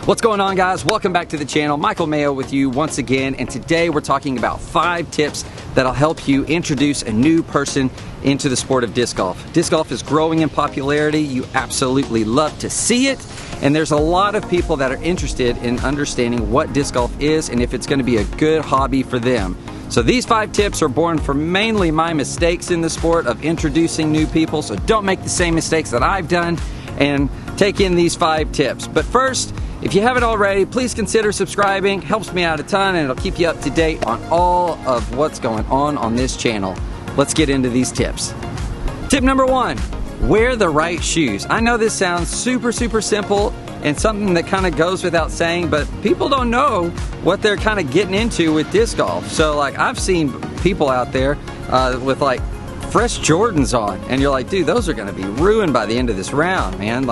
What's going on, guys? Welcome back to the channel. Michael Mayo with you once again, and today we're talking about 5 tips that'll help you introduce a new person into the sport of disc golf. Disc golf is growing in popularity. You absolutely love to see it, and there's a lot of people that are interested in understanding what disc golf is and if it's going to be a good hobby for them. So these 5 tips are born from mainly my mistakes in the sport of introducing new people, so don't make the same mistakes that I've done and take in these 5 tips. But first, if you haven't already, please consider subscribing. Helps me out a ton, and it'll keep you up to date on all of what's going on this channel. Let's get into these tips. Tip number 1, wear the right shoes. I know this sounds super simple and something that kind of goes without saying, but people don't know what they're kind of getting into with disc golf. So like, I've seen people out there with like fresh Jordans on, and you're like, dude, those are gonna be ruined by the end of this round, man.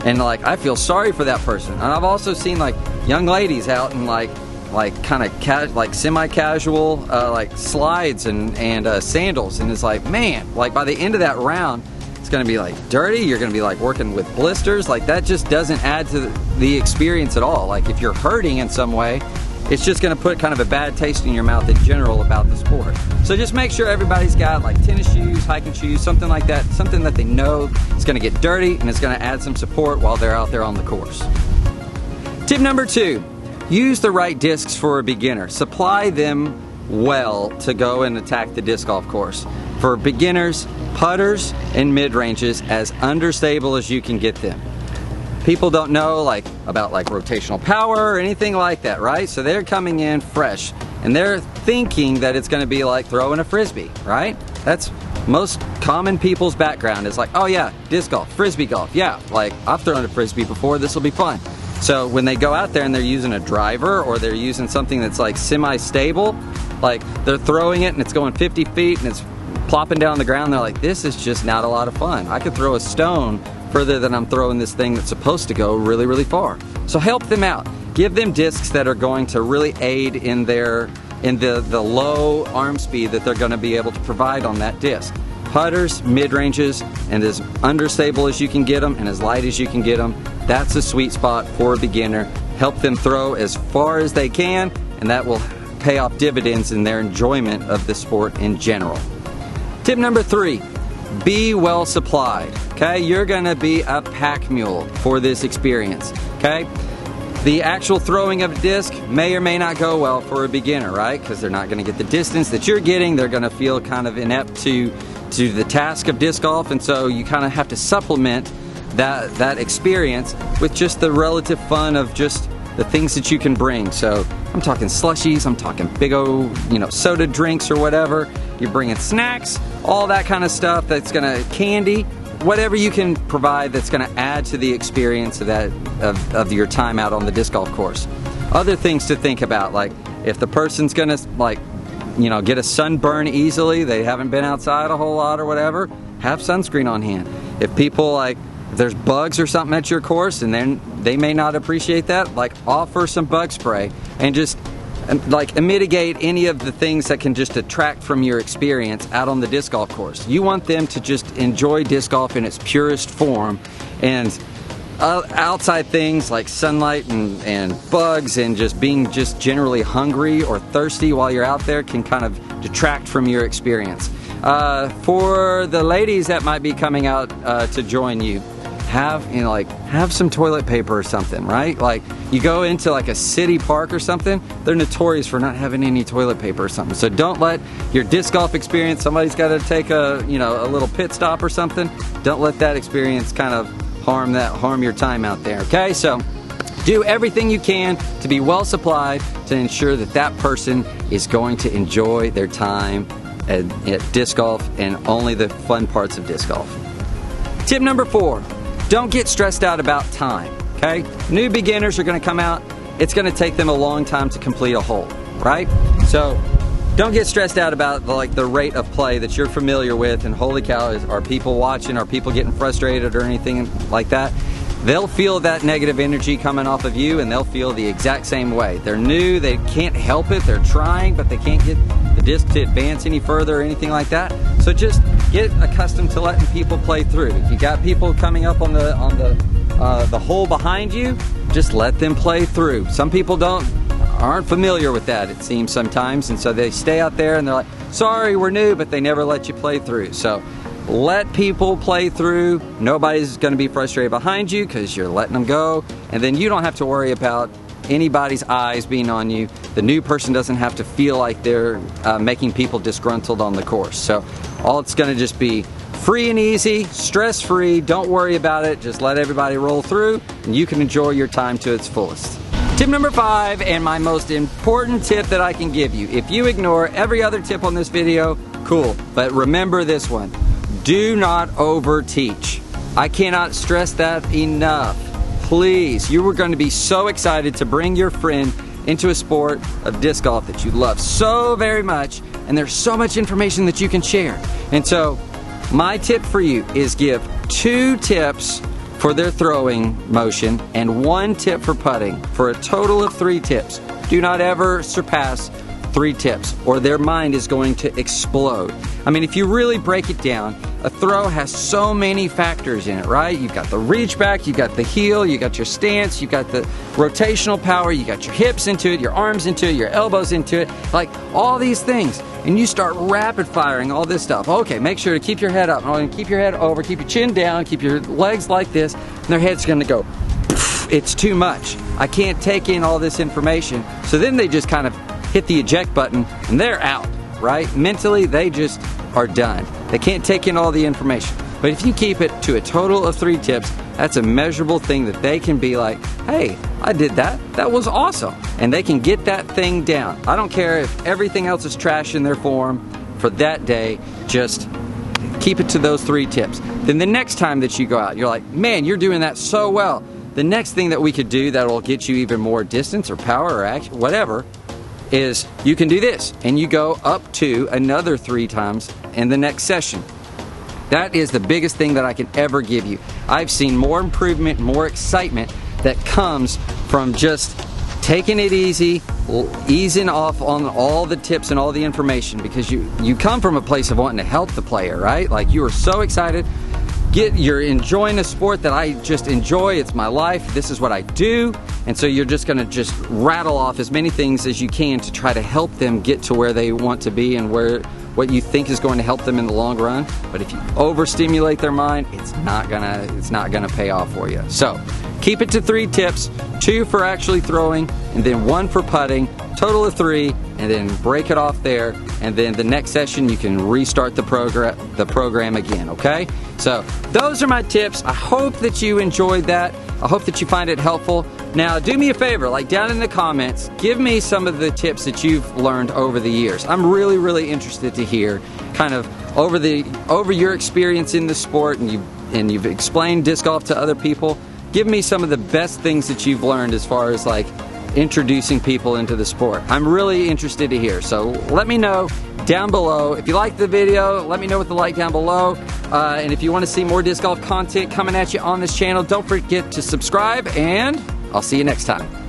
And I feel sorry for that person. And I've also seen like young ladies out in like semi-casual like slides and sandals, and it's like, man, like by the end of that round, it's gonna be like dirty. You're gonna be like working with blisters. Like that just doesn't add to the experience at all. Like if you're hurting in some way, it's just gonna put kind of a bad taste in your mouth in general about the sport. So just make sure everybody's got like tennis shoes, hiking shoes, something like that, something that they know is gonna get dirty and it's gonna add some support while they're out there on the course. Tip number 2, use the right discs for a beginner. Supply them well to go and attack the disc golf course. For beginners, putters and mid-ranges as understable as you can get them. People don't know about rotational power or anything like that, right? So they're coming in fresh and they're thinking that it's gonna be like throwing a frisbee, right? That's most common people's background is like, oh yeah, disc golf, frisbee golf. Yeah, like I've thrown a frisbee before, this will be fun. So when they go out there and they're using a driver or they're using something that's like semi-stable, like they're throwing it and it's going 50 feet and it's plopping down the ground, they're like, this is just not a lot of fun. I could throw a stone further than I'm throwing this thing that's supposed to go really far. So help them out. Give them discs that are going to really aid in the low arm speed that they're going to be able to provide on that disc. Putters, mid-ranges, and as understable as you can get them and as light as you can get them, that's a sweet spot for a beginner. Help them throw as far as they can, and that will pay off dividends in their enjoyment of the sport in general. Tip number 3, be well supplied. Okay, you're gonna be a pack mule for this experience. Okay, the actual throwing of a disc may or may not go well for a beginner, right? Because they're not gonna get the distance that you're getting. They're gonna feel kind of inept to the task of disc golf, and so you kind of have to supplement that experience with just the relative fun of just the things that you can bring. So I'm talking slushies, I'm talking big old, soda drinks or whatever. You're bringing snacks, all that kind of stuff that's gonna, candy, whatever you can provide that's gonna add to the experience of your time out on the disc golf course. Other things to think about, like if the person's gonna get a sunburn easily, they haven't been outside a whole lot or whatever, have sunscreen on hand. If people if there's bugs or something at your course and then they may not appreciate that, offer some bug spray and just mitigate any of the things that can just detract from your experience out on the disc golf course. You want them to just enjoy disc golf in its purest form, and outside things like sunlight and bugs and just being generally hungry or thirsty while you're out there can kind of detract from your experience. For the ladies that might be coming out to join you, have some toilet paper or something, right? Like you go into like a city park or something, they're notorious for not having any toilet paper or something. So don't let your disc golf experience, somebody's got to take a little pit stop or something, don't let that experience kind of harm your time out there. Okay, so do everything you can to be well supplied to ensure that person is going to enjoy their time at disc golf and only the fun parts of disc golf. Tip number 4, don't get stressed out about time. Okay, new beginners are going to come out, it's going to take them a long time to complete a hole, right? So don't get stressed out about the rate of play that you're familiar with and holy cow, are people watching, are people getting frustrated or anything like that. They'll feel that negative energy coming off of you and they'll feel the exact same way. They're new, they can't help it, they're trying, but they can't get the disc to advance any further or anything like that. So just get accustomed to letting people play through. If you got people coming up on the hole behind you, just let them play through. Some people aren't familiar with that, it seems sometimes, and so they stay out there and they're like, sorry, we're new, but they never let you play through. So let people play through. Nobody's going to be frustrated behind you because you're letting them go, and then you don't have to worry about anybody's eyes being on you. The new person doesn't have to feel like they're making people disgruntled on the course. So all it's going to just be free and easy, stress-free. Don't worry about it. Just let everybody roll through, and you can enjoy your time to its fullest. Tip number 5, and my most important tip that I can give you. If you ignore every other tip on this video, cool. But remember this one. Do not over-teach. I cannot stress that enough. Please, you are going to be so excited to bring your friend into a sport of disc golf that you love so very much, and there's so much information that you can share. And so, my tip for you is give 2 tips for their throwing motion and 1 tip for putting, for a total of 3 tips. Do not ever surpass 3 tips, or their mind is going to explode. I mean, if you really break it down, a throw has so many factors in it, right? You've got the reach back, you've got the heel, you got your stance, you got the rotational power, you got your hips into it, your arms into it, your elbows into it, like all these things. And you start rapid firing all this stuff. Okay, make sure to keep your head up, keep your head over, keep your chin down, keep your legs like this, and their head's gonna go, it's too much. I can't take in all this information. So then they just kind of hit the eject button and they're out, right? Mentally, they just are done. They can't take in all the information. But if you keep it to a total of 3 tips, that's a measurable thing that they can be like, hey, I did that. That was awesome. And they can get that thing down. I don't care if everything else is trash in their form for that day, just keep it to those 3 tips. Then the next time that you go out, you're like, man, you're doing that so well. The next thing that we could do that will get you even more distance or power or action, whatever, is you can do this, and you go up to another 3 times in the next session. That is the biggest thing that I can ever give you. I've seen more improvement, more excitement that comes from just taking it easy, easing off on all the tips and all the information, because you come from a place of wanting to help the player, right? Like, you are so excited. You're enjoying a sport that I just enjoy. It's my life. This is what I do. And so you're just going to just rattle off as many things as you can to try to help them get to where they want to be and what you think is going to help them in the long run. But if you overstimulate their mind, it's not gonna pay off for you. So keep it to 3 tips, 2 for actually throwing, and then 1 for putting, total of 3, and then break it off there. And then the next session you can restart the program again, okay? So those are my tips. I hope that you enjoyed that. I hope that you find it helpful. Now, do me a favor, like down in the comments, give me some of the tips that you've learned over the years. I'm really, really interested to hear kind of over your experience in the sport, and you've explained disc golf to other people. Give me some of the best things that you've learned as far as like introducing people into the sport. I'm really interested to hear. So let me know down below. If you liked the video, let me know with the like down below. And if you want to see more disc golf content coming at you on this channel, don't forget to subscribe, and I'll see you next time.